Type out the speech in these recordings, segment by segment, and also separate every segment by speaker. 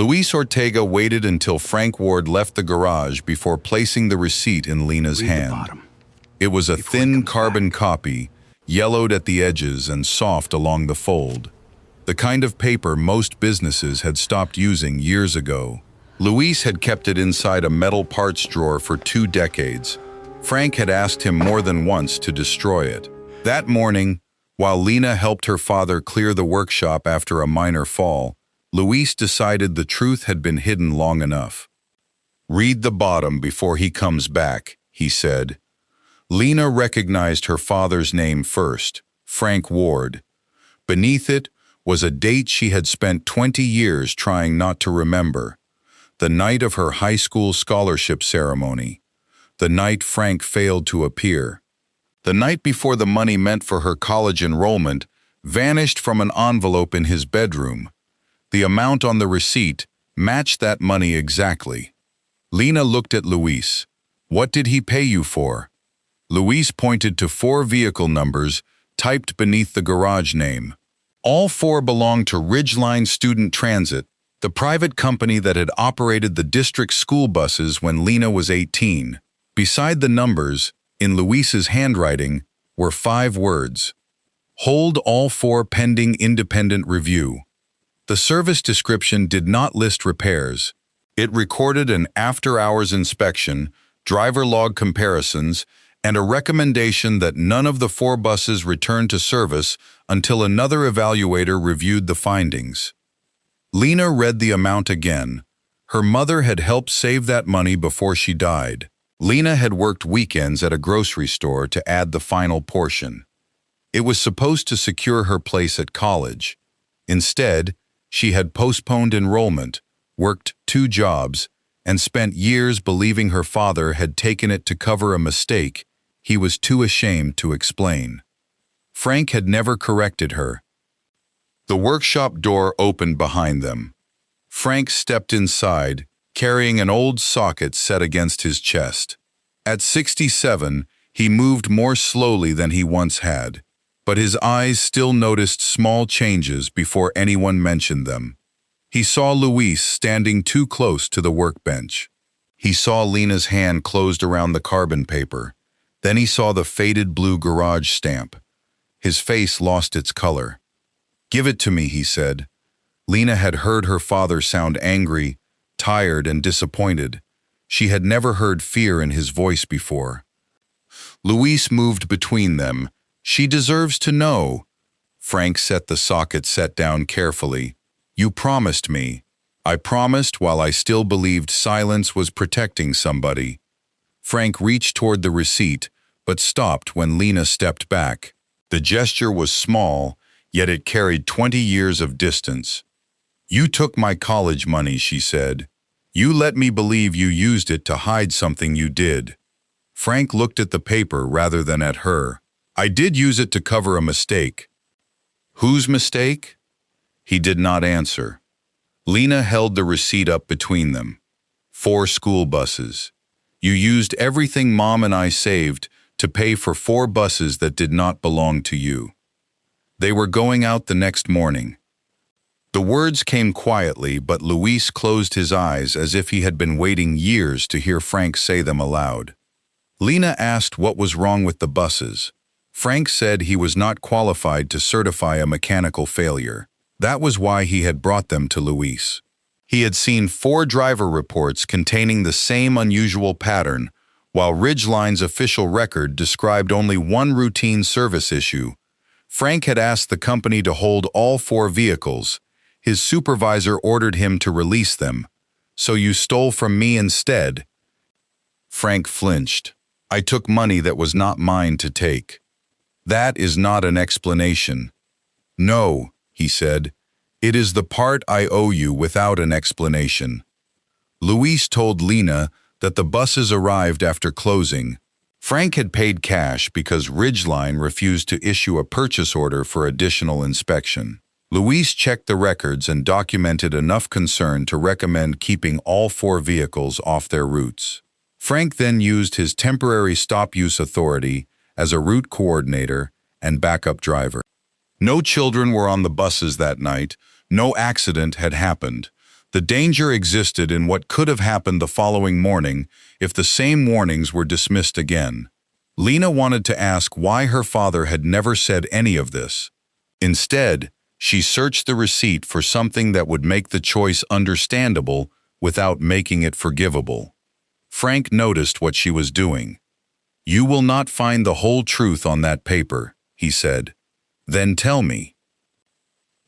Speaker 1: Luis Ortega waited until Frank Ward left the garage before placing the receipt in Lena's hand. It was a thin carbon copy, yellowed at the edges and soft along the fold. The kind of paper most businesses had stopped using years ago. Luis had kept it inside a metal parts drawer for 2 decades. Frank had asked him more than once to destroy it. That morning, while Lena helped her father clear the workshop after a minor fall, Luis decided the truth had been hidden long enough. "Read the bottom before he comes back," he said. Lena recognized her father's name first, Frank Ward. Beneath it was a date she had spent 20 years trying not to remember. The night of her high school scholarship ceremony. The night Frank failed to appear. The night before the money meant for her college enrollment vanished from an envelope in his bedroom. The amount on the receipt matched that money exactly. Lena looked at Luis. "What did he pay you for?" Luis pointed to 4 vehicle numbers typed beneath the garage name. All 4 belonged to Ridgeline Student Transit, the private company that had operated the district school buses when Lena was 18. Beside the numbers, in Luis's handwriting, were 5 words. "Hold all 4 pending independent review." The service description did not list repairs. It recorded an after-hours inspection, driver log comparisons, and a recommendation that none of the 4 buses return to service until another evaluator reviewed the findings. Lena read the amount again. Her mother had helped save that money before she died. Lena had worked weekends at a grocery store to add the final portion. It was supposed to secure her place at college. Instead, she had postponed enrollment, worked 2 jobs, and spent years believing her father had taken it to cover a mistake he was too ashamed to explain. Frank had never corrected her. The workshop door opened behind them. Frank stepped inside, carrying an old socket set against his chest. At 67, he moved more slowly than he once had, but his eyes still noticed small changes before anyone mentioned them. He saw Luis standing too close to the workbench. He saw Lena's hand closed around the carbon paper. Then he saw the faded blue garage stamp. His face lost its color. "Give it to me," he said. Lena had heard her father sound angry, tired, and disappointed. She had never heard fear in his voice before. Luis moved between them. "She deserves to know." Frank set the socket set down carefully. "You promised me." "I promised while I still believed silence was protecting somebody." Frank reached toward the receipt, but stopped when Lena stepped back. The gesture was small, yet it carried 20 years of distance. "You took my college money," she said. "You let me believe you used it to hide something you did." Frank looked at the paper rather than at her. "I did use it to cover a mistake." "Whose mistake?" He did not answer. Lena held the receipt up between them. 4 school buses. "You used everything Mom and I saved to pay for 4 buses that did not belong to you." They were going out the next morning. The words came quietly, but Luis closed his eyes as if he had been waiting years to hear Frank say them aloud. Lena asked what was wrong with the buses. Frank said he was not qualified to certify a mechanical failure. That was why he had brought them to Luis. He had seen 4 driver reports containing the same unusual pattern, while Ridgeline's official record described only 1 routine service issue. Frank had asked the company to hold all 4 vehicles. His supervisor ordered him to release them. "So you stole from me instead?" Frank flinched. "I took money that was not mine to take." "That is not an explanation." "No," he said. "It is the part I owe you without an explanation." Luis told Lena that the buses arrived after closing. Frank had paid cash because Ridgeline refused to issue a purchase order for additional inspection. Luis checked the records and documented enough concern to recommend keeping all 4 vehicles off their routes. Frank then used his temporary stop-use authority as a route coordinator and backup driver. No children were on the buses that night. No accident had happened. The danger existed in what could have happened the following morning if the same warnings were dismissed again. Lena wanted to ask why her father had never said any of this. Instead, she searched the receipt for something that would make the choice understandable without making it forgivable. Frank noticed what she was doing. "You will not find the whole truth on that paper," he said. "Then tell me."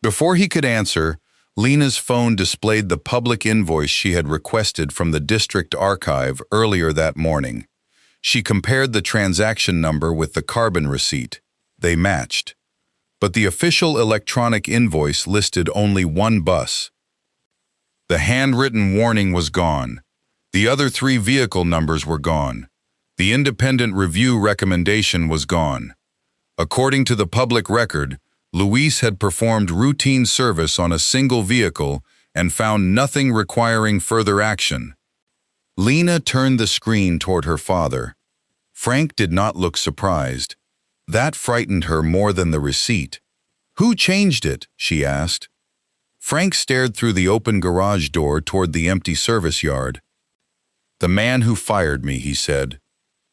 Speaker 1: Before he could answer, Lena's phone displayed the public invoice she had requested from the district archive earlier that morning. She compared the transaction number with the carbon receipt. They matched. But the official electronic invoice listed only one bus. The handwritten warning was gone. The other 3 vehicle numbers were gone. The independent review recommendation was gone. According to the public record, Luis had performed routine service on a single vehicle and found nothing requiring further action. Lena turned the screen toward her father. Frank did not look surprised. That frightened her more than the receipt. "Who changed it?" she asked. Frank stared through the open garage door toward the empty service yard. "The man who fired me," he said.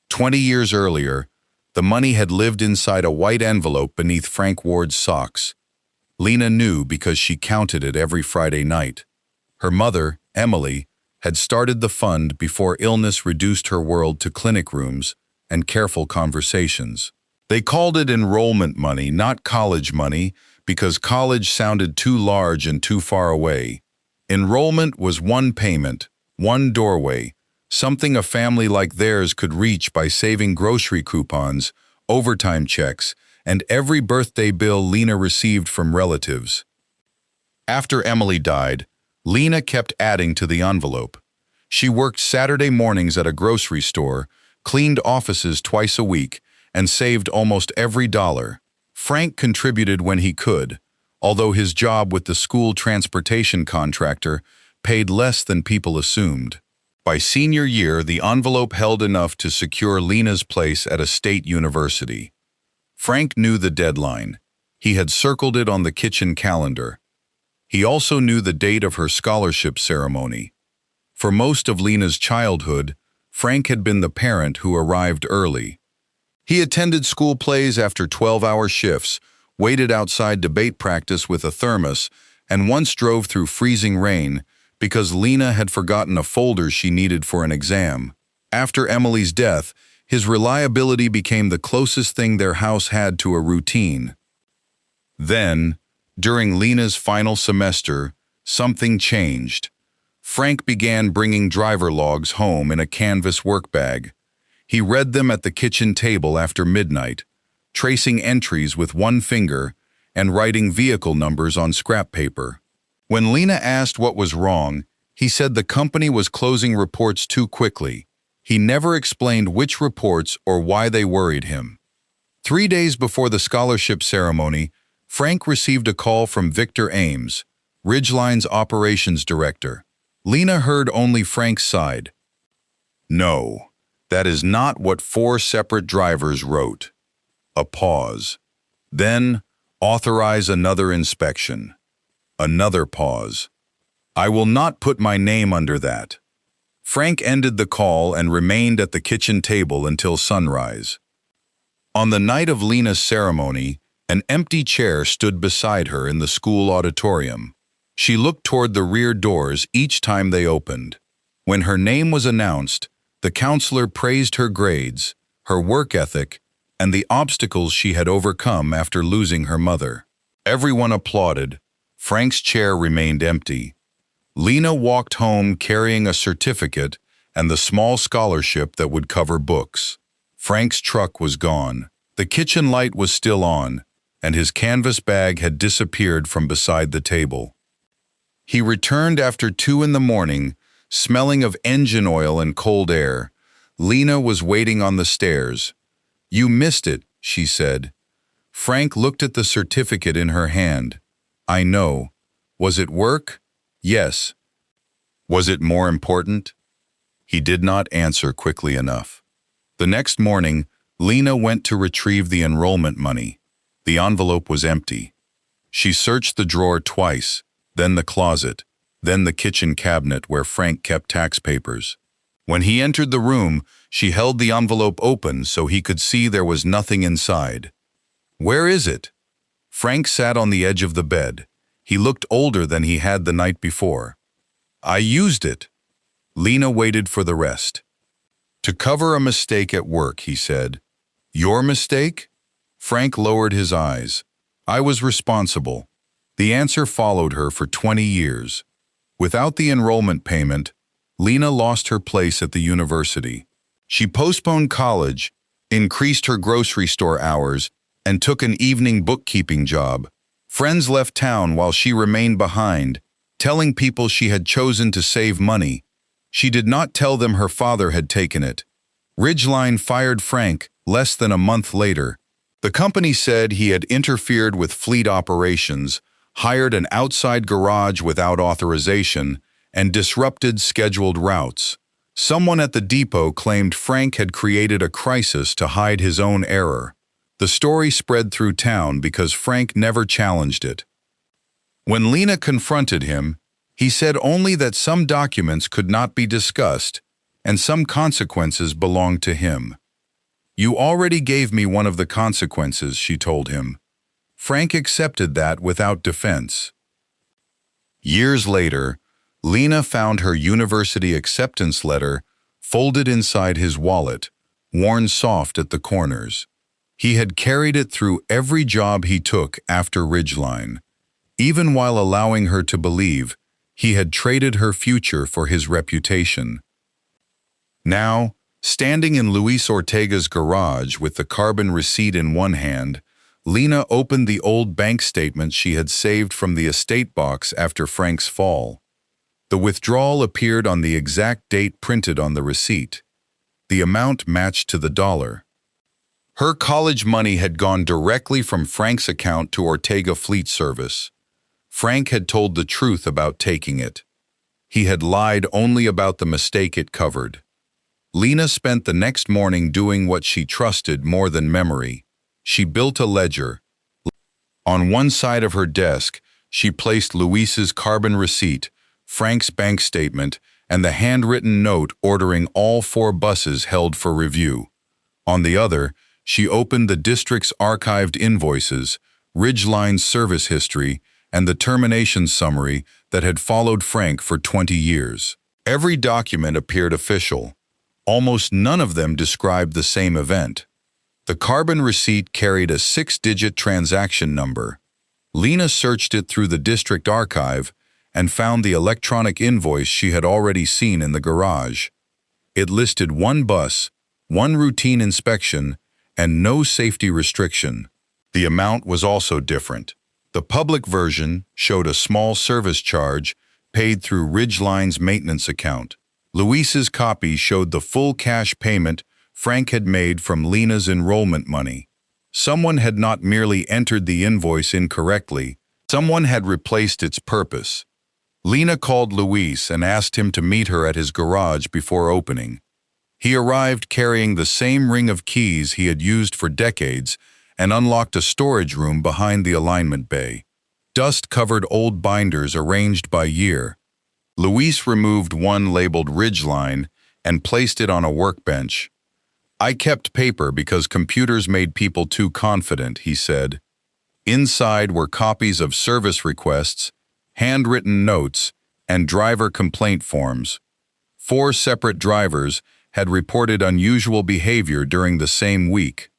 Speaker 1: 20 years earlier, the money had lived inside a white envelope beneath Frank Ward's socks. Lena knew because she counted it every Friday night. Her mother, Emily, had started the fund before illness reduced her world to clinic rooms and careful conversations. They called it enrollment money, not college money, because college sounded too large and too far away. Enrollment was one payment, one doorway, something a family like theirs could reach by saving grocery coupons, overtime checks, and every birthday bill Lena received from relatives. After Emily died, Lena kept adding to the envelope. She worked Saturday mornings at a grocery store, cleaned offices twice a week, and saved almost every dollar. Frank contributed when he could, although his job with the school transportation contractor paid less than people assumed. By senior year, the envelope held enough to secure Lena's place at a state university. Frank knew the deadline. He had circled it on the kitchen calendar. He also knew the date of her scholarship ceremony. For most of Lena's childhood, Frank had been the parent who arrived early. He attended school plays after 12-hour shifts, waited outside debate practice with a thermos, and once drove through freezing rain because Lena had forgotten a folder she needed for an exam. After Emily's death, his reliability became the closest thing their house had to a routine. Then, during Lena's final semester, something changed. Frank began bringing driver logs home in a canvas work bag. He read them at the kitchen table after midnight, tracing entries with one finger and writing vehicle numbers on scrap paper. When Lena asked what was wrong, he said the company was closing reports too quickly. He never explained which reports or why they worried him. 3 days before the scholarship ceremony, Frank received a call from Victor Ames, Ridgeline's operations director. Lena heard only Frank's side. "No, that is not what 4 separate drivers wrote." A pause. Then, "Authorize another inspection." Another pause. "I will not put my name under that." Frank ended the call and remained at the kitchen table until sunrise. On the night of Lena's ceremony, an empty chair stood beside her in the school auditorium. She looked toward the rear doors each time they opened. When her name was announced, the counselor praised her grades, her work ethic, and the obstacles she had overcome after losing her mother. Everyone applauded. Frank's chair remained empty. Lena walked home carrying a certificate and the small scholarship that would cover books. Frank's truck was gone. The kitchen light was still on, and his canvas bag had disappeared from beside the table. He returned after 2 in the morning, smelling of engine oil and cold air. Lena was waiting on the stairs. "You missed it," she said. Frank looked at the certificate in her hand. "I know. Was it work?" "Yes." "Was it more important?" He did not answer quickly enough. The next morning, Lena went to retrieve the enrollment money. The envelope was empty. She searched the drawer twice, then the closet. then the kitchen cabinet where Frank kept tax papers. When he entered the room, she held the envelope open so he could see there was nothing inside. "Where is it?" Frank sat on the edge of the bed. He looked older than he had the night before. "I used it." Lena waited for the rest. "To cover a mistake at work," he said. "Your mistake?" Frank lowered his eyes. "I was responsible." The answer followed her for 20 years. Without the enrollment payment, Lena lost her place at the university. She postponed college, increased her grocery store hours, and took an evening bookkeeping job. Friends left town while she remained behind, telling people she had chosen to save money. She did not tell them her father had taken it. Ridgeline fired Frank less than a month later. The company said he had interfered with fleet operations, hired an outside garage without authorization, and disrupted scheduled routes. Someone at the depot claimed Frank had created a crisis to hide his own error. The story spread through town because Frank never challenged it. When Lena confronted him, he said only that some documents could not be discussed and some consequences belonged to him. "You already gave me one of the consequences," she told him. Frank accepted that without defense. Years later, Lena found her university acceptance letter folded inside his wallet, worn soft at the corners. He had carried it through every job he took after Ridgeline, even while allowing her to believe he had traded her future for his reputation. Now, standing in Luis Ortega's garage with the carbon receipt in one hand, Lena opened the old bank statement she had saved from the estate box after Frank's fall. The withdrawal appeared on the exact date printed on the receipt. The amount matched to the dollar. Her college money had gone directly from Frank's account to Ortega Fleet Service. Frank had told the truth about taking it. He had lied only about the mistake it covered. Lena spent the next morning doing what she trusted more than memory. She built a ledger. On one side of her desk, she placed Luis's carbon receipt, Frank's bank statement, and the handwritten note ordering all 4 buses held for review. On the other, she opened the district's archived invoices, Ridgeline's service history, and the termination summary that had followed Frank for 20 years. Every document appeared official. Almost none of them described the same event. The carbon receipt carried a 6-digit transaction number. Lena searched it through the district archive and found the electronic invoice she had already seen in the garage. It listed 1 bus, 1 routine inspection, and no safety restriction. The amount was also different. The public version showed a small service charge paid through Ridgeline's maintenance account. Luis's copy showed the full cash payment Frank had made from Lena's enrollment money. Someone had not merely entered the invoice incorrectly, someone had replaced its purpose. Lena called Luis and asked him to meet her at his garage before opening. He arrived carrying the same ring of keys he had used for decades and unlocked a storage room behind the alignment bay. Dust-covered old binders arranged by year. Luis removed one labeled Ridgeline and placed it on a workbench. "I kept paper because computers made people too confident," he said. Inside were copies of service requests, handwritten notes, and driver complaint forms. 4 separate drivers had reported unusual behavior during the same week.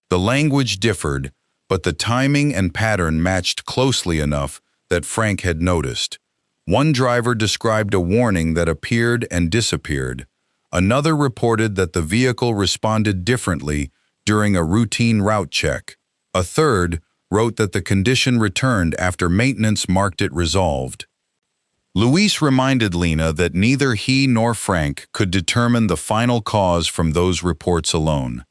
Speaker 1: The language differed, but the timing and pattern matched closely enough that Frank had noticed. One driver described a warning that appeared and disappeared. Another reported that the vehicle responded differently during a routine route check. A third wrote that the condition returned after maintenance marked it resolved. Luis reminded Lena that neither he nor Frank could determine the final cause from those reports alone.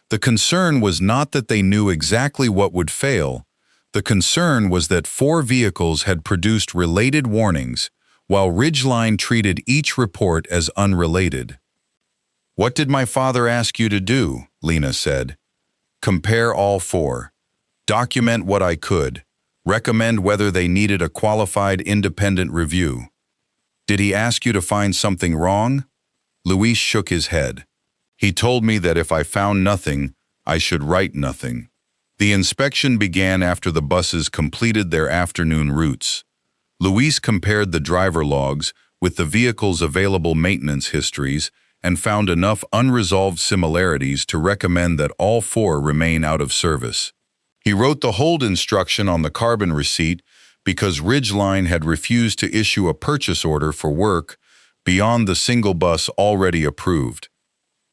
Speaker 1: The concern was not that they knew exactly what would fail. The concern was that 4 vehicles had produced related warnings, while Ridgeline treated each report as unrelated. "What did my father ask you to do?" Lena said. "Compare all 4. Document what I could. Recommend whether they needed a qualified independent review." Did he ask you to find something wrong? Luis shook his head. He told me that if I found nothing, I should write nothing. The inspection began after the buses completed their afternoon routes. Luis compared the driver logs with the vehicle's available maintenance histories and found enough unresolved similarities to recommend that all four remain out of service. He wrote the hold instruction on the carbon receipt because Ridgeline had refused to issue a purchase order for work beyond the single bus already approved.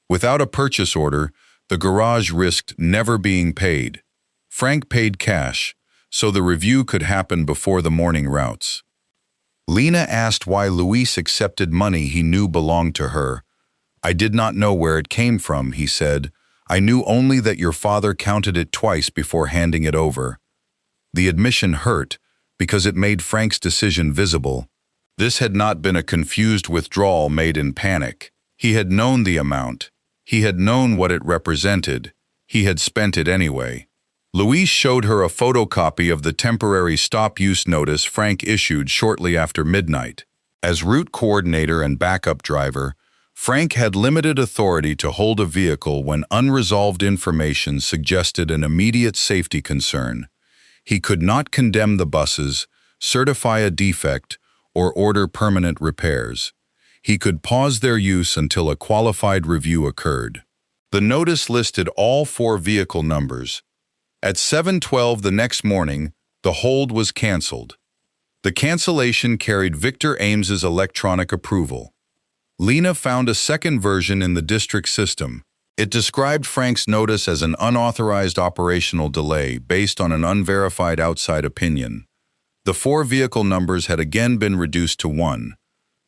Speaker 1: Without a purchase order, the garage risked never being paid. Frank paid cash, so the review could happen before the morning routes. Lena asked why Luis accepted money he knew belonged to her. I did not know where it came from, he said. I knew only that your father counted it twice before handing it over. The admission hurt because it made Frank's decision visible. This had not been a confused withdrawal made in panic. He had known the amount. He had known what it represented. He had spent it anyway. Luis showed her a photocopy of the temporary stop-use notice Frank issued shortly after midnight. As route coordinator and backup driver, Frank had limited authority to hold a vehicle when unresolved information suggested an immediate safety concern. He could not condemn the buses, certify a defect, or order permanent repairs. He could pause their use until a qualified review occurred. The notice listed all four vehicle numbers. At 7:12 the next morning, the hold was canceled. The cancellation carried Victor Ames's electronic approval. Lena found a second version in the district system. It described Frank's notice as an unauthorized operational delay based on an unverified outside opinion. The four vehicle numbers had again been reduced to one.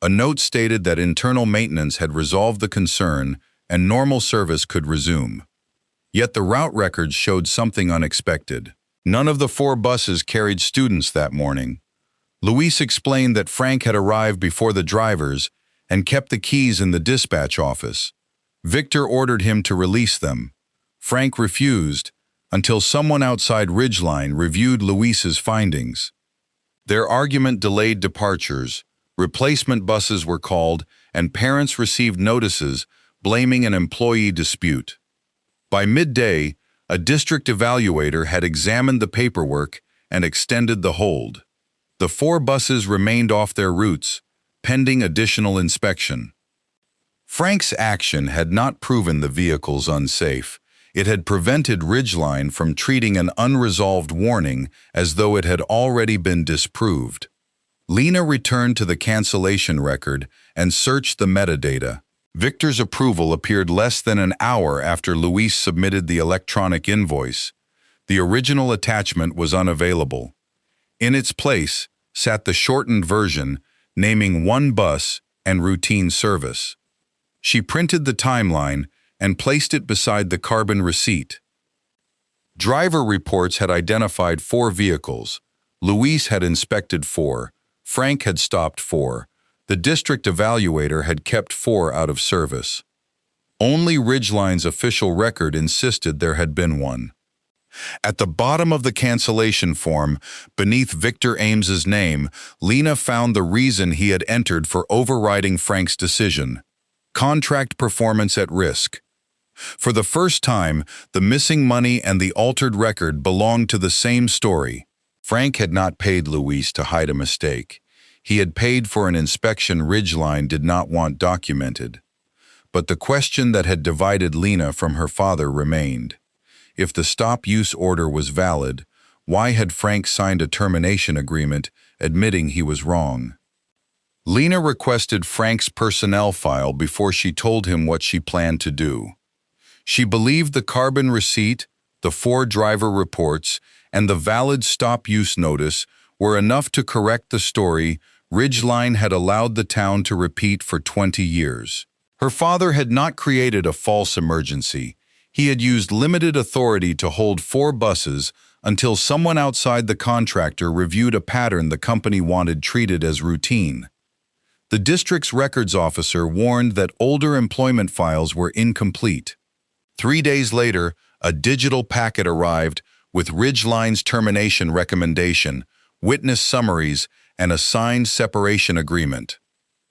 Speaker 1: A note stated that internal maintenance had resolved the concern and normal service could resume. Yet the route records showed something unexpected. None of the four buses carried students that morning. Luis explained that Frank had arrived before the drivers and kept the keys in the dispatch office. Victor ordered him to release them. Frank refused until someone outside Ridgeline reviewed Luis's findings. Their argument delayed departures, replacement buses were called, and parents received notices blaming an employee dispute. By midday, a district evaluator had examined the paperwork and extended the hold. The four buses remained off their routes, pending additional inspection. Frank's action had not proven the vehicles unsafe. It had prevented Ridgeline from treating an unresolved warning as though it had already been disproved. Lena returned to the cancellation record and searched the metadata. Victor's approval appeared less than an hour after Luis submitted the electronic invoice. The original attachment was unavailable. In its place sat the shortened version, naming one bus and routine service. She printed the timeline and placed it beside the carbon receipt. Driver reports had identified four vehicles. Luis had inspected four. Frank had stopped four. The district evaluator had kept four out of service. Only Ridgeline's official record insisted there had been one. At the bottom of the cancellation form, beneath Victor Ames's name, Lena found the reason he had entered for overriding Frank's decision: contract performance at risk. For the first time, the missing money and the altered record belonged to the same story. Frank had not paid Luis to hide a mistake. He had paid for an inspection Ridgeline did not want documented. But the question that had divided Lena from her father remained. If the stop-use order was valid, why had Frank signed a termination agreement admitting he was wrong? Lena requested Frank's personnel file before she told him what she planned to do. She believed the carbon receipt, the four driver reports, and the valid stop-use notice were enough to correct the story Ridgeline had allowed the town to repeat for 20 years. Her father had not created a false emergency. He had used limited authority to hold four buses until someone outside the contractor reviewed a pattern the company wanted treated as routine. The district's records officer warned that older employment files were incomplete. 3 days later, a digital packet arrived with Ridgeline's termination recommendation, witness summaries, and a signed separation agreement.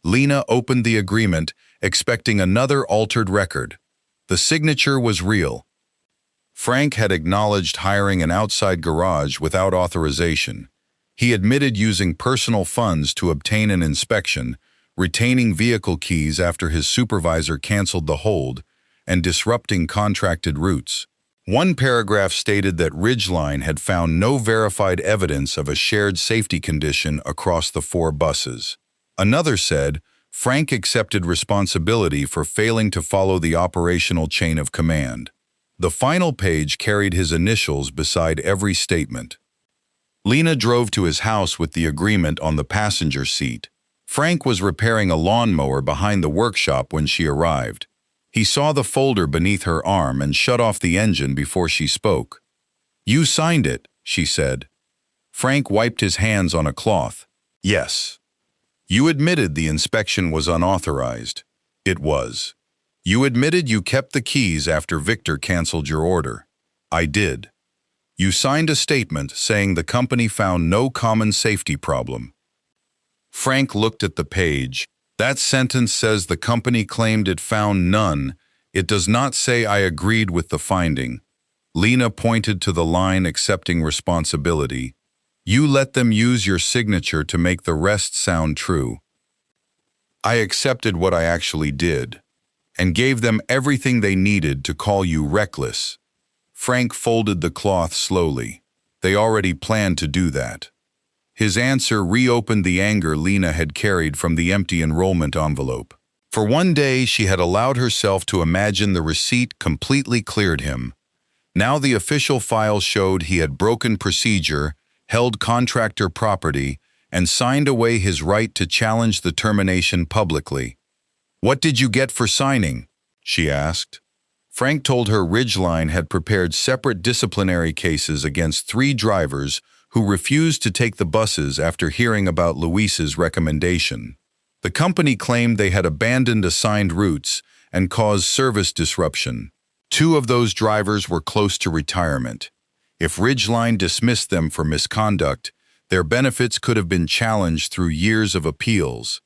Speaker 1: Lena opened the agreement, expecting another altered record. The signature was real. Frank had acknowledged hiring an outside garage without authorization. He admitted using personal funds to obtain an inspection, retaining vehicle keys after his supervisor canceled the hold, and disrupting contracted routes. One paragraph stated that Ridgeline had found no verified evidence of a shared safety condition across the 4 buses. Another said, Frank accepted responsibility for failing to follow the operational chain of command. The final page carried his initials beside every statement. Lena drove to his house with the agreement on the passenger seat. Frank was repairing a lawnmower behind the workshop when she arrived. He saw the folder beneath her arm and shut off the engine before she spoke. "You signed it," she said. Frank wiped his hands on a cloth. "Yes." "You admitted the inspection was unauthorized." "It was." "You admitted you kept the keys after Victor canceled your order." "I did." "You signed a statement saying the company found no common safety problem." Frank looked at the page. "That sentence says the company claimed it found none. It does not say I agreed with the finding." Lena pointed to the line accepting responsibility. "You let them use your signature to make the rest sound true." "I accepted what I actually did, and gave them everything they needed to call you reckless." Frank folded the cloth slowly. They already planned to do that. His answer reopened the anger Lena had carried from the empty enrollment envelope. For one day, she had allowed herself to imagine the receipt completely cleared him. Now the official file showed he had broken procedure, held contractor property, and signed away his right to challenge the termination publicly. "What did you get for signing?" she asked. Frank told her Ridgeline had prepared separate disciplinary cases against 3 drivers who refused to take the buses after hearing about Luis's recommendation. The company claimed they had abandoned assigned routes and caused service disruption. 2 of those drivers were close to retirement. If Ridgeline dismissed them for misconduct, their benefits could have been challenged through years of appeals.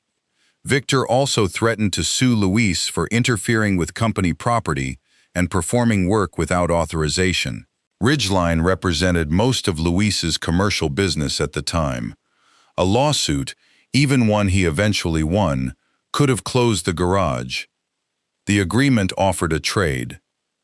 Speaker 1: Victor also threatened to sue Luis for interfering with company property and performing work without authorization. Ridgeline represented most of Luis's commercial business at the time. A lawsuit, even one he eventually won, could have closed the garage. The agreement offered a trade.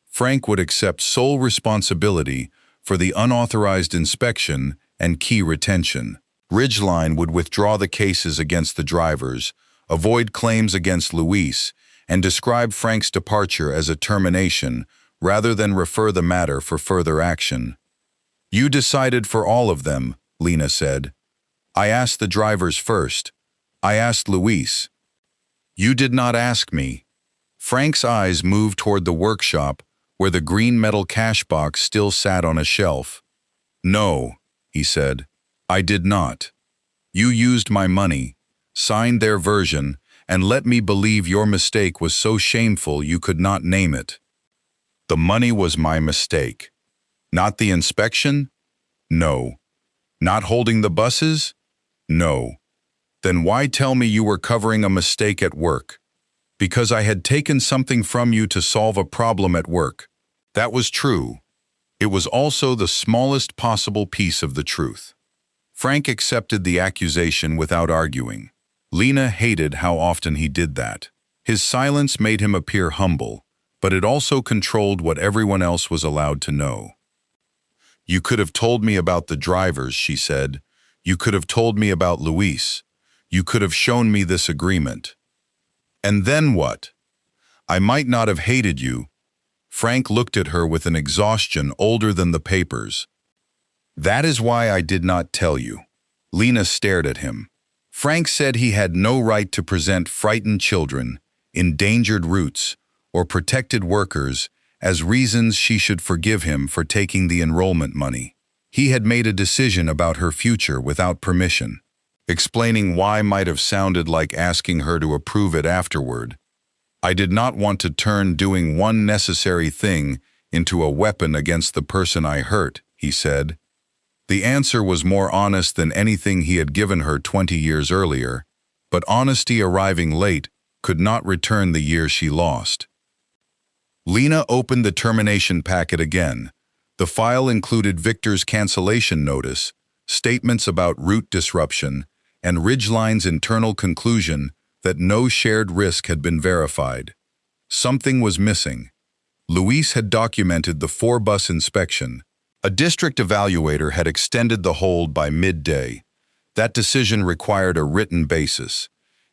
Speaker 1: Frank would accept sole responsibility for the unauthorized inspection and key retention. Ridgeline would withdraw the cases against the drivers, avoid claims against Luis, and describe Frank's departure as a termination rather than refer the matter for further action. "You decided for all of them," Lena said. "I asked the drivers first. I asked Luis." "You did not ask me." Frank's eyes moved toward the workshop where the green metal cash box still sat on a shelf. "No," he said, "I did not. You used my money, signed their version, and let me believe your mistake was so shameful you could not name it." "The money was my mistake. Not the inspection?" "No." "Not holding the buses?" "No." "Then why tell me you were covering a mistake at work?" "Because I had taken something from you to solve a problem at work." That was true. It was also the smallest possible piece of the truth. Frank accepted the accusation without arguing. Lena hated how often he did that. His silence made him appear humble, but it also controlled what everyone else was allowed to know. "You could have told me about the drivers," she said. "You could have told me about Luis. You could have shown me this agreement." "And then what?" "I might not have hated you." Frank looked at her with an exhaustion older than the papers. "That is why I did not tell you." Lena stared at him. Frank said he had no right to present frightened children, endangered routes, or protected workers as reasons she should forgive him for taking the enrollment money. He had made a decision about her future without permission. Explaining why might have sounded like asking her to approve it afterward. "I did not want to turn doing one necessary thing into a weapon against the person I hurt," he said. The answer was more honest than anything he had given her 20 years earlier, but honesty arriving late could not return the year she lost. Lena opened the termination packet again. The file included Victor's cancellation notice, statements about route disruption, and Ridgeline's internal conclusion that no shared risk had been verified. Something was missing. Luis had documented the 4-bus inspection. A district evaluator had extended the hold by midday. That decision required a written basis.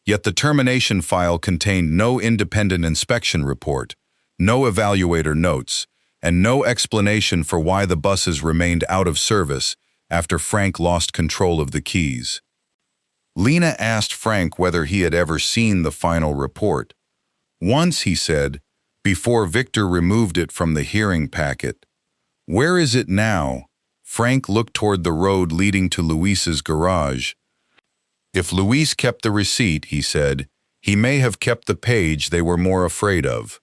Speaker 1: Yet the termination file contained no independent inspection report, no evaluator notes, and no explanation for why the buses remained out of service after Frank lost control of the keys. Lena asked Frank whether he had ever seen the final report. Once, he said, before Victor removed it from the hearing packet. Where is it now? Frank looked toward the road leading to Luis's garage. If Luis kept the receipt, he said, he may have kept the page they were more afraid of.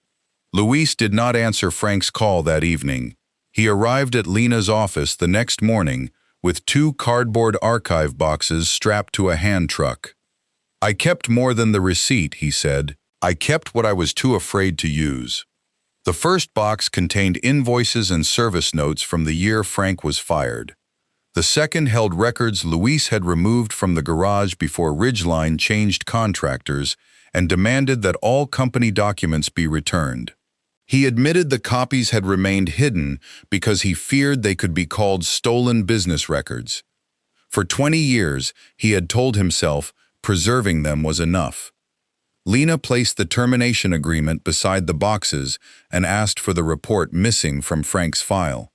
Speaker 1: Luis did not answer Frank's call that evening. He arrived at Lena's office the next morning with 2 cardboard archive boxes strapped to a hand truck. I kept more than the receipt, he said. I kept what I was too afraid to use. The first box contained invoices and service notes from the year Frank was fired. The second held records Luis had removed from the garage before Ridgeline changed contractors and demanded that all company documents be returned. He admitted the copies had remained hidden because he feared they could be called stolen business records. For 20 years, he had told himself preserving them was enough. Lena placed the termination agreement beside the boxes and asked for the report missing from Frank's file.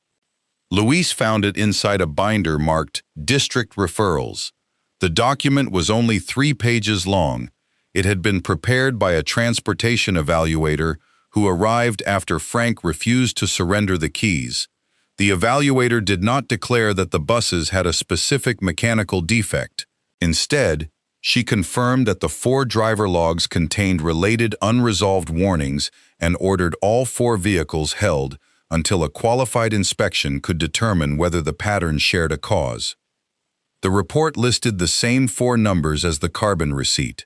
Speaker 1: Luis found it inside a binder marked District Referrals. The document was only 3 pages long. It had been prepared by a transportation evaluator who arrived after Frank refused to surrender the keys. The evaluator did not declare that the buses had a specific mechanical defect. Instead, she confirmed that the 4 driver logs contained related unresolved warnings and ordered all 4 vehicles held until a qualified inspection could determine whether the pattern shared a cause. The report listed the same 4 numbers as the carbon receipt.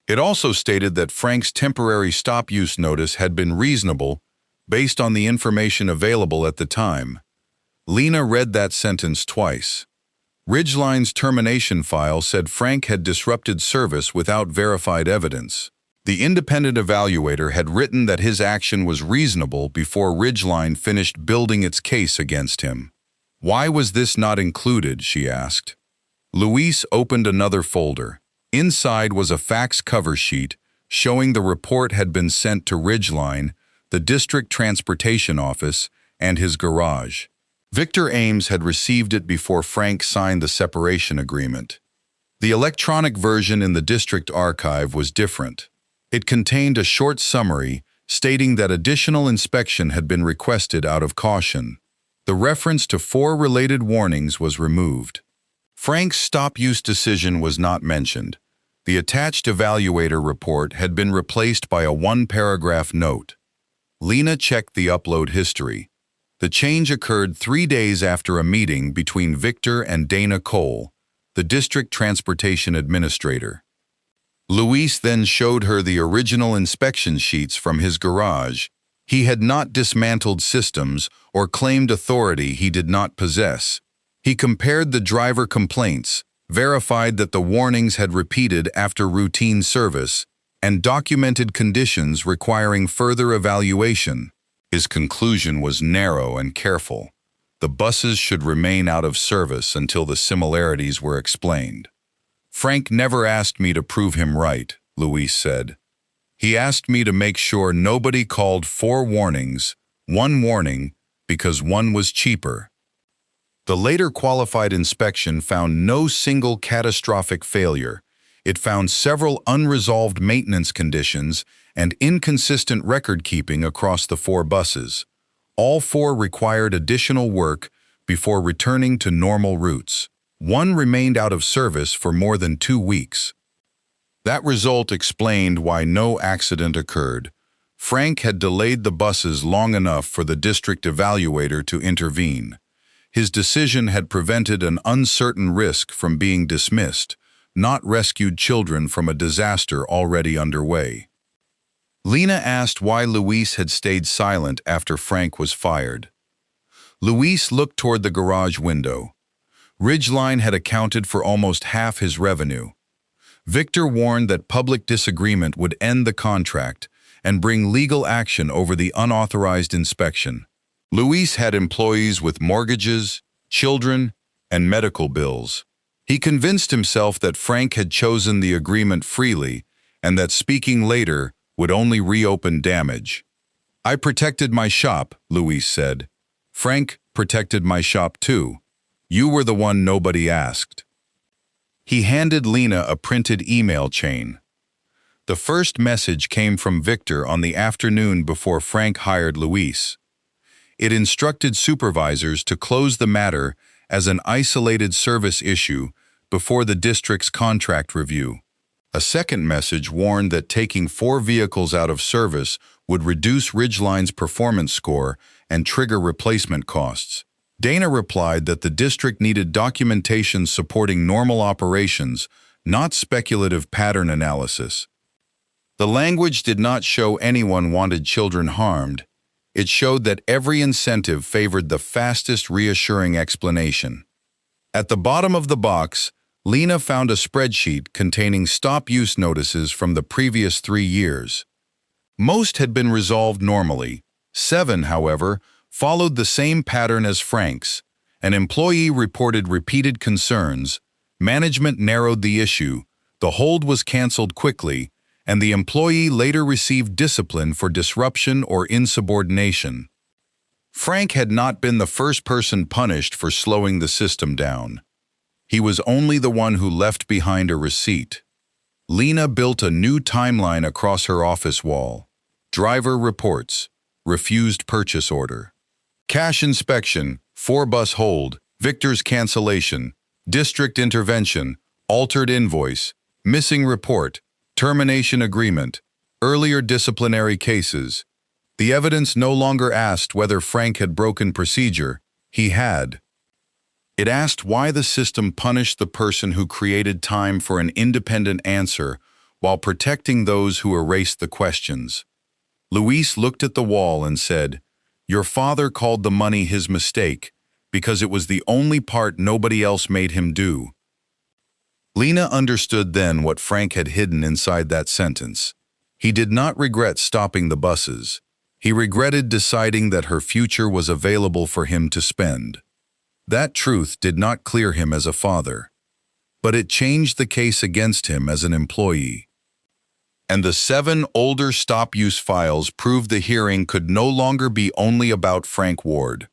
Speaker 1: It also stated that Frank's temporary stop-use notice had been reasonable based on the information available at the time. Lena read that sentence twice. Ridgeline's termination file said Frank had disrupted service without verified evidence. The independent evaluator had written that his action was reasonable before Ridgeline finished building its case against him. Why was this not included, she asked. Luis opened another folder. Inside was a fax cover sheet showing the report had been sent to Ridgeline, the district transportation office, and his garage. Victor Ames had received it before Frank signed the separation agreement. The electronic version in the district archive was different. It contained a short summary stating that additional inspection had been requested out of caution. The reference to 4 related warnings was removed. Frank's stop-use decision was not mentioned. The attached evaluator report had been replaced by a 1-paragraph note. Lena checked the upload history. The change occurred 3 days after a meeting between Victor and Dana Cole, the district transportation administrator. Luis then showed her the original inspection sheets from his garage. He had not dismantled systems or claimed authority he did not possess. He compared the driver complaints, verified that the warnings had repeated after routine service, and documented conditions requiring further evaluation. His conclusion was narrow and careful. The buses should remain out of service until the similarities were explained. Frank never asked me to prove him right, Luis said. He asked me to make sure nobody called 4 warnings, 1 warning, because 1 was cheaper. The later qualified inspection found no single catastrophic failure. It found several unresolved maintenance conditions and inconsistent record-keeping across the 4 buses. All 4 required additional work before returning to normal routes. 1 remained out of service for more than 2 weeks. That result explained why no accident occurred. Frank had delayed the buses long enough for the district evaluator to intervene. His decision had prevented an uncertain risk from being dismissed, not rescued children from a disaster already underway. Lena asked why Luis had stayed silent after Frank was fired. Luis looked toward the garage window. Ridgeline had accounted for almost half his revenue. Victor warned that public disagreement would end the contract and bring legal action over the unauthorized inspection. Luis had employees with mortgages, children, and medical bills. He convinced himself that Frank had chosen the agreement freely and that speaking later would only reopen damage. "I protected my shop," Luis said. "Frank protected my shop too. You were the one nobody asked." He handed Lena a printed email chain. The first message came from Victor on the afternoon before Frank hired Luis. It instructed supervisors to close the matter as an isolated service issue before the district's contract review. A second message warned that taking 4 vehicles out of service would reduce Ridgeline's performance score and trigger replacement costs. Dana replied that the district needed documentation supporting normal operations, not speculative pattern analysis. The language did not show anyone wanted children harmed. It showed that every incentive favored the fastest reassuring explanation. At the bottom of the box, Lena found a spreadsheet containing stop-use notices from the previous 3 years. Most had been resolved normally. 7, however, followed the same pattern as Frank's. An employee reported repeated concerns, management narrowed the issue, the hold was canceled quickly, and the employee later received discipline for disruption or insubordination. Frank had not been the first person punished for slowing the system down. He was only the one who left behind a receipt. Lena built a new timeline across her office wall. Driver reports, refused purchase order. Cash inspection, 4-bus hold, Victor's cancellation, district intervention, altered invoice, missing report, termination agreement, earlier disciplinary cases. The evidence no longer asked whether Frank had broken procedure. He had. It asked why the system punished the person who created time for an independent answer while protecting those who erased the questions. Luis looked at the wall and said, "Your father called the money his mistake because it was the only part nobody else made him do." Lena understood then what Frank had hidden inside that sentence. He did not regret stopping the buses. He regretted deciding that her future was available for him to spend. That truth did not clear him as a father, but it changed the case against him as an employee. And the 7 older stop-use files proved the hearing could no longer be only about Frank Ward.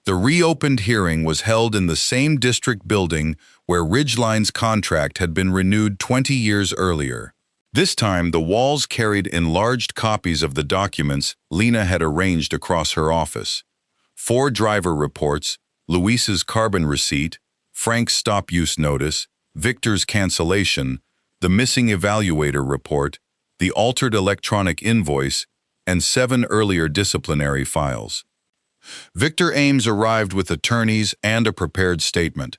Speaker 1: The reopened hearing was held in the same district building where Ridgeline's contract had been renewed 20 years earlier. This time, the walls carried enlarged copies of the documents Lena had arranged across her office. 4 driver reports, Luis's carbon receipt, Frank's stop-use notice, Victor's cancellation, the missing evaluator report, the altered electronic invoice, and 7 earlier disciplinary files. Victor Ames arrived with attorneys and a prepared statement.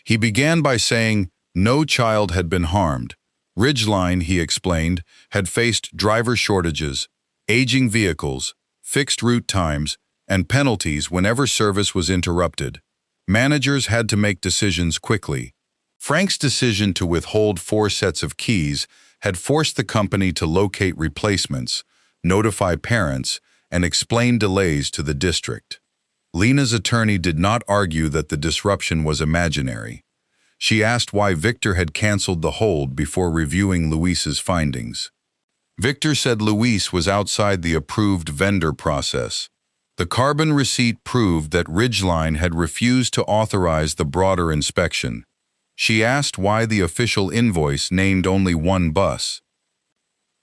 Speaker 1: He began by saying no child had been harmed. Ridgeline, he explained, had faced driver shortages, aging vehicles, fixed route times, and penalties whenever service was interrupted. Managers had to make decisions quickly. Frank's decision to withhold 4 sets of keys had forced the company to locate replacements, notify parents, and explain delays to the district. Lena's attorney did not argue that the disruption was imaginary. She asked why Victor had canceled the hold before reviewing Luis's findings. Victor said Luis was outside the approved vendor process. The carbon receipt proved that Ridgeline had refused to authorize the broader inspection. She asked why the official invoice named only 1 bus.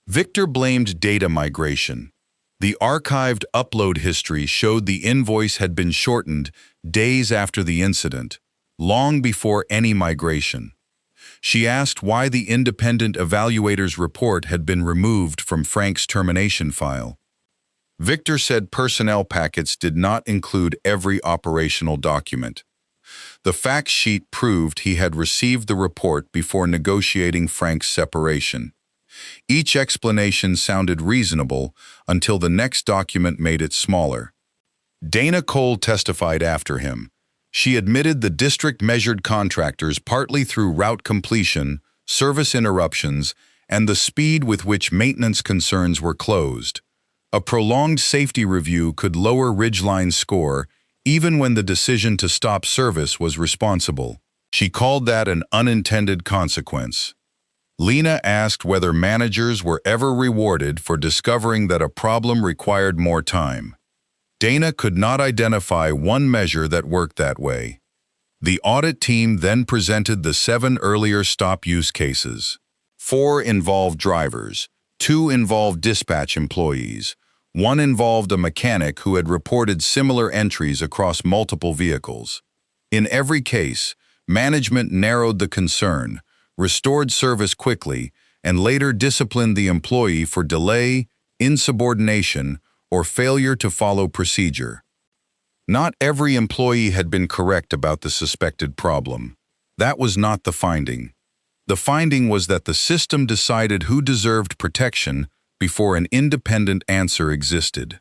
Speaker 1: Victor blamed data migration. The archived upload history showed the invoice had been shortened days after the incident, long before any migration. She asked why the independent evaluator's report had been removed from Frank's termination file. Victor said personnel packets did not include every operational document. The fact sheet proved he had received the report before negotiating Frank's separation. Each explanation sounded reasonable until the next document made it smaller. Dana Cole testified after him. She admitted the district measured contractors partly through route completion, service interruptions, and the speed with which maintenance concerns were closed. A prolonged safety review could lower Ridgeline's score even when the decision to stop service was responsible. She called that an unintended consequence. Lena asked whether managers were ever rewarded for discovering that a problem required more time. Dana could not identify one measure that worked that way. The audit team then presented the 7 earlier stop use cases. 4 involved drivers, 2 involved dispatch employees, 1 involved a mechanic who had reported similar entries across multiple vehicles. In every case, management narrowed the concern, restored service quickly, and later disciplined the employee for delay, insubordination, or failure to follow procedure. Not every employee had been correct about the suspected problem. That was not the finding. The finding was that the system decided who deserved protection before an independent answer existed.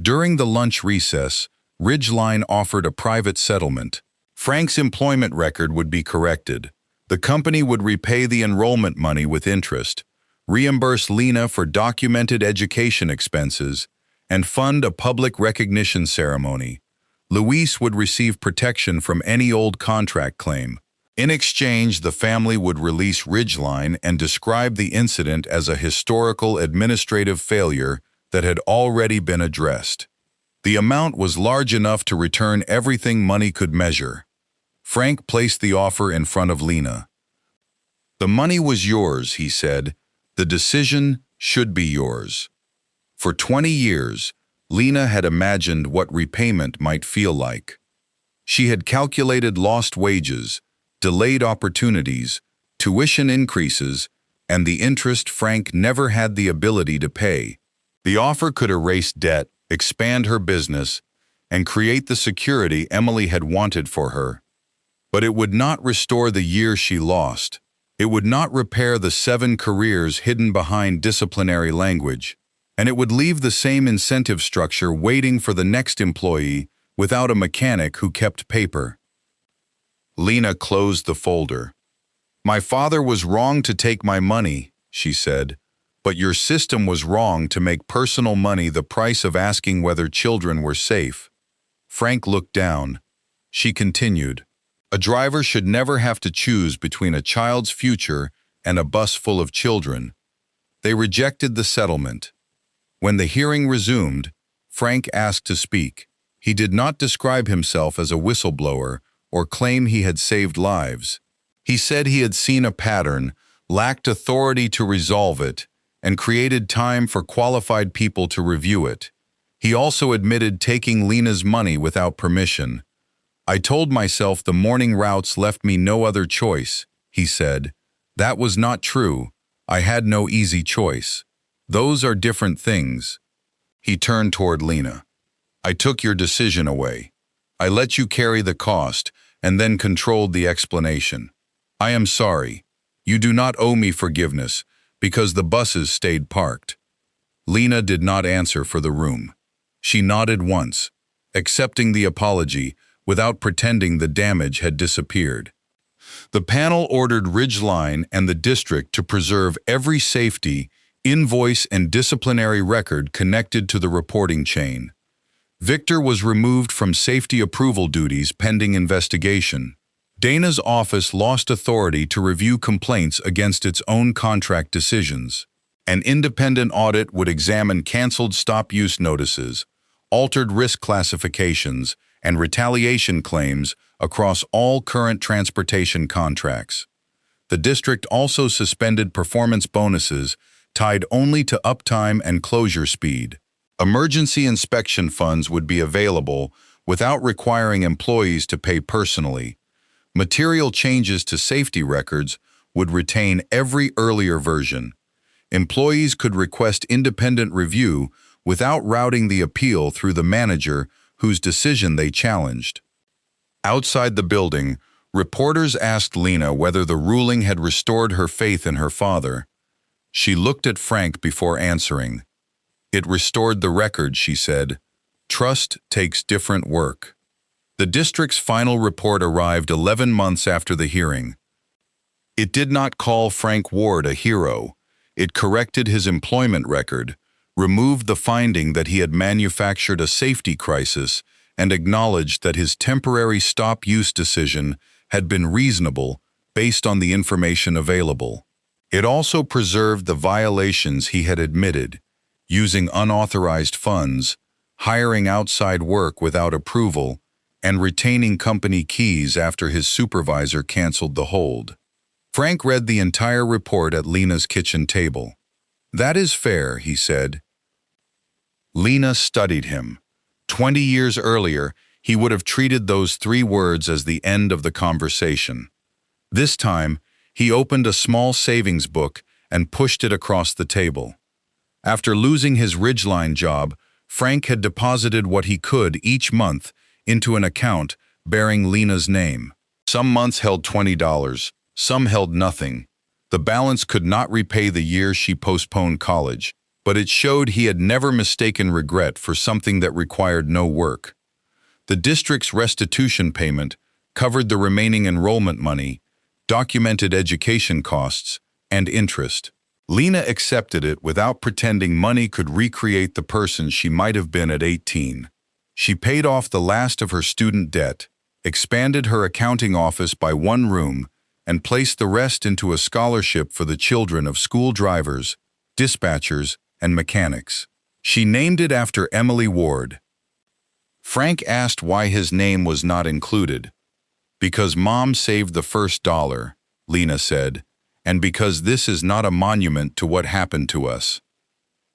Speaker 1: During the lunch recess, Ridgeline offered a private settlement. Frank's employment record would be corrected. The company would repay the enrollment money with interest, reimburse Lena for documented education expenses, and fund a public recognition ceremony. Luis would receive protection from any old contract claim. In exchange, the family would release Ridgeline and describe the incident as a historical administrative failure that had already been addressed. The amount was large enough to return everything money could measure. Frank placed the offer in front of Lena. "The money was yours," he said. "The decision should be yours." For 20 years, Lena had imagined what repayment might feel like. She had calculated lost wages, delayed opportunities, tuition increases, and the interest Frank never had the ability to pay. The offer could erase debt, expand her business, and create the security Emily had wanted for her. But it would not restore the years she lost. It would not repair the 7 careers hidden behind disciplinary language. And it would leave the same incentive structure waiting for the next employee without a mechanic who kept paper. Lena closed the folder. "My father was wrong to take my money," she said, "but your system was wrong to make personal money the price of asking whether children were safe." Frank looked down. She continued, "A driver should never have to choose between a child's future and a bus full of children." They rejected the settlement. When the hearing resumed, Frank asked to speak. He did not describe himself as a whistleblower or claim he had saved lives. He said he had seen a pattern, lacked authority to resolve it, and created time for qualified people to review it. He also admitted taking Lena's money without permission. "I told myself the morning routes left me no other choice," he said. "That was not true. I had no easy choice. Those are different things." He turned toward Lena. "I took your decision away. I let you carry the cost and then controlled the explanation. I am sorry. You do not owe me forgiveness because the buses stayed parked." Lena did not answer for the room. She nodded once, accepting the apology without pretending the damage had disappeared. The panel ordered Ridgeline and the district to preserve every safety, invoice, and disciplinary record connected to the reporting chain. Victor was removed from safety approval duties pending investigation. Dana's office lost authority to review complaints against its own contract decisions. An independent audit would examine canceled stop-use notices, altered risk classifications, and retaliation claims across all current transportation contracts. The district also suspended performance bonuses tied only to uptime and closure speed. Emergency inspection funds would be available without requiring employees to pay personally. Material changes to safety records would retain every earlier version. Employees could request independent review without routing the appeal through the manager whose decision they challenged. Outside the building, reporters asked Lena whether the ruling had restored her faith in her father. She looked at Frank before answering. "It restored the record," she said. "Trust takes different work." The district's final report arrived 11 months after the hearing. It did not call Frank Ward a hero. It corrected his employment record, removed the finding that he had manufactured a safety crisis, and acknowledged that his temporary stop-use decision had been reasonable based on the information available. It also preserved the violations he had admitted: using unauthorized funds, hiring outside work without approval, and retaining company keys after his supervisor canceled the hold. Frank read the entire report at Lena's kitchen table. "That is fair," he said. Lena studied him. 20 years earlier, he would have treated those 3 words as the end of the conversation. This time, he opened a small savings book and pushed it across the table. After losing his Ridgeline job, Frank had deposited what he could each month into an account bearing Lena's name. Some months held $20, some held nothing. The balance could not repay the year she postponed college, but it showed he had never mistaken regret for something that required no work. The district's restitution payment covered the remaining enrollment money, documented education costs, and interest. Lena accepted it without pretending money could recreate the person she might have been at 18. She paid off the last of her student debt, expanded her accounting office by 1 room, and placed the rest into a scholarship for the children of school drivers, dispatchers, and mechanics. She named it after Emily Ward. Frank asked why his name was not included. "Because Mom saved the first dollar," Lena said, "and because this is not a monument to what happened to us."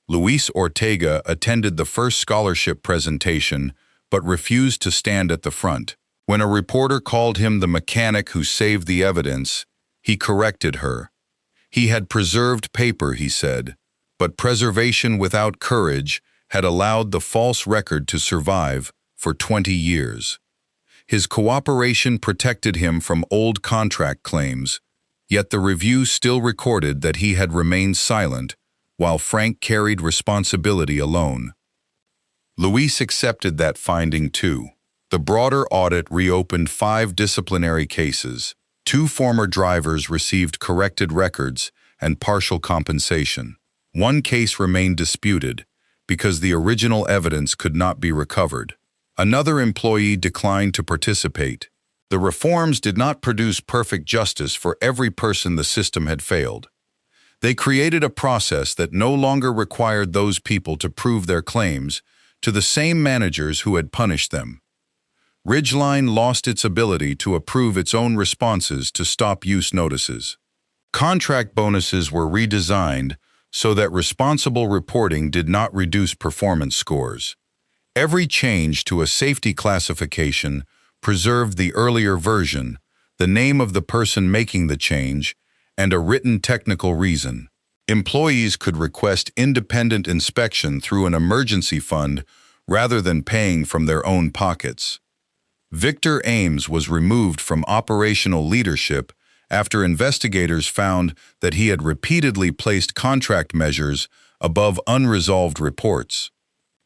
Speaker 1: Luis Ortega attended the first scholarship presentation, but refused to stand at the front. When a reporter called him the mechanic who saved the evidence, he corrected her. He had preserved paper, he said, but preservation without courage had allowed the false record to survive for 20 years. His cooperation protected him from old contract claims, yet the review still recorded that he had remained silent, while Frank carried responsibility alone. Luis accepted that finding too. The broader audit reopened 5 disciplinary cases. 2 former drivers received corrected records and partial compensation. 1 case remained disputed because the original evidence could not be recovered. Another employee declined to participate. The reforms did not produce perfect justice for every person the system had failed. They created a process that no longer required those people to prove their claims to the same managers who had punished them. Ridgeline lost its ability to approve its own responses to stop-use notices. Contract bonuses were redesigned so that responsible reporting did not reduce performance scores. Every change to a safety classification preserved the earlier version, the name of the person making the change, and a written technical reason. Employees could request independent inspection through an emergency fund rather than paying from their own pockets. Victor Ames was removed from operational leadership after investigators found that he had repeatedly placed contract measures above unresolved reports.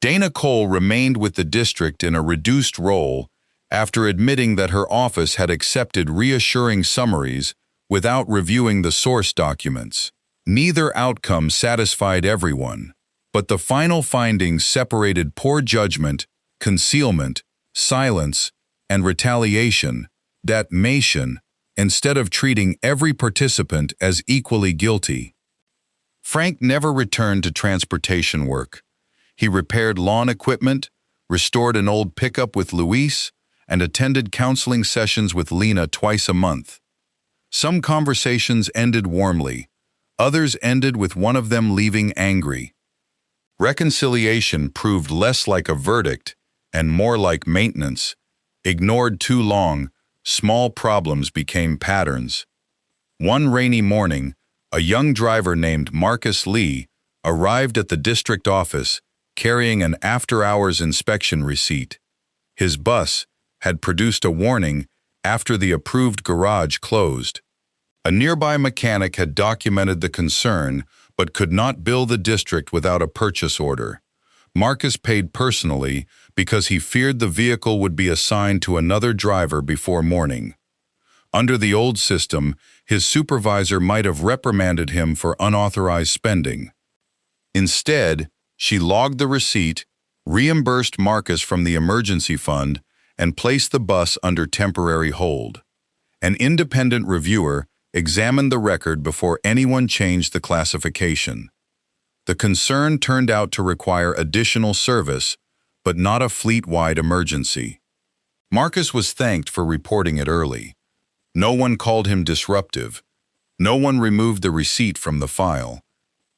Speaker 1: Dana Cole remained with the district in a reduced role after admitting that her office had accepted reassuring summaries without reviewing the source documents. Neither outcome satisfied everyone, but the final findings separated poor judgment, concealment, silence, and retaliation, damnation, instead of treating every participant as equally guilty. Frank never returned to transportation work. He repaired lawn equipment, restored an old pickup with Luis, and attended counseling sessions with Lena twice a month. Some conversations ended warmly. Others ended with one of them leaving angry. Reconciliation proved less like a verdict and more like maintenance. Ignored too long, small problems became patterns. One rainy morning, a young driver named Marcus Lee arrived at the district office carrying an after-hours inspection receipt. His bus had produced a warning after the approved garage closed. A nearby mechanic had documented the concern but could not bill the district without a purchase order. Marcus paid personally because he feared the vehicle would be assigned to another driver before morning. Under the old system, his supervisor might have reprimanded him for unauthorized spending. Instead, she logged the receipt, reimbursed Marcus from the emergency fund, and placed the bus under temporary hold. An independent reviewer examined the record before anyone changed the classification. The concern turned out to require additional service, but not a fleet-wide emergency. Marcus was thanked for reporting it early. No one called him disruptive. No one removed the receipt from the file.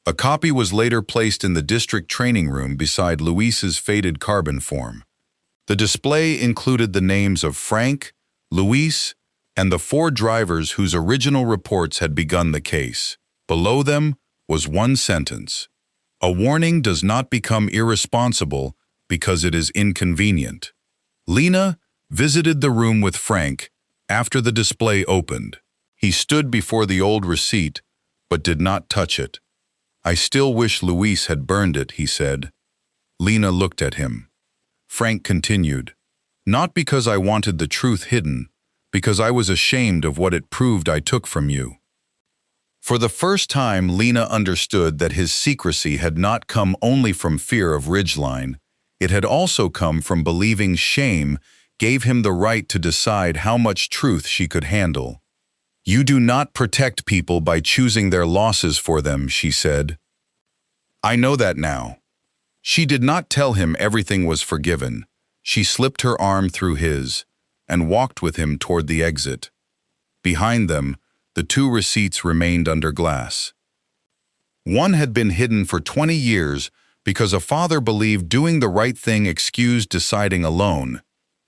Speaker 1: A copy was later placed in the district training room beside Luis's faded carbon form. The display included the names of Frank, Luis, and the 4 drivers whose original reports had begun the case. Below them was one sentence: "A warning does not become irresponsible because it is inconvenient." Lena visited the room with Frank after the display opened. He stood before the old receipt, but did not touch it. "I still wish Luis had burned it," he said. Lena looked at him. Frank continued, "Not because I wanted the truth hidden, because I was ashamed of what it proved I took from you." For the first time, Lena understood that his secrecy had not come only from fear of Ridgeline. It had also come from believing shame gave him the right to decide how much truth she could handle. "You do not protect people by choosing their losses for them," she said. "I know that now." She did not tell him everything was forgiven. She slipped her arm through his and walked with him toward the exit. Behind them, the 2 receipts remained under glass. One had been hidden for 20 years because a father believed doing the right thing excused deciding alone.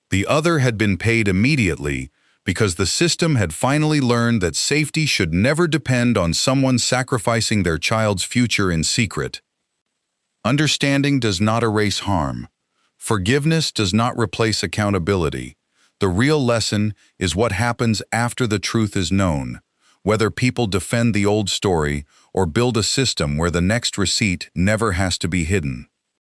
Speaker 1: The other had been paid immediately because the system had finally learned that safety should never depend on someone sacrificing their child's future in secret. Understanding does not erase harm. Forgiveness does not replace accountability. The real lesson is what happens after the truth is known, whether people defend the old story or build a system where the next receipt never has to be hidden.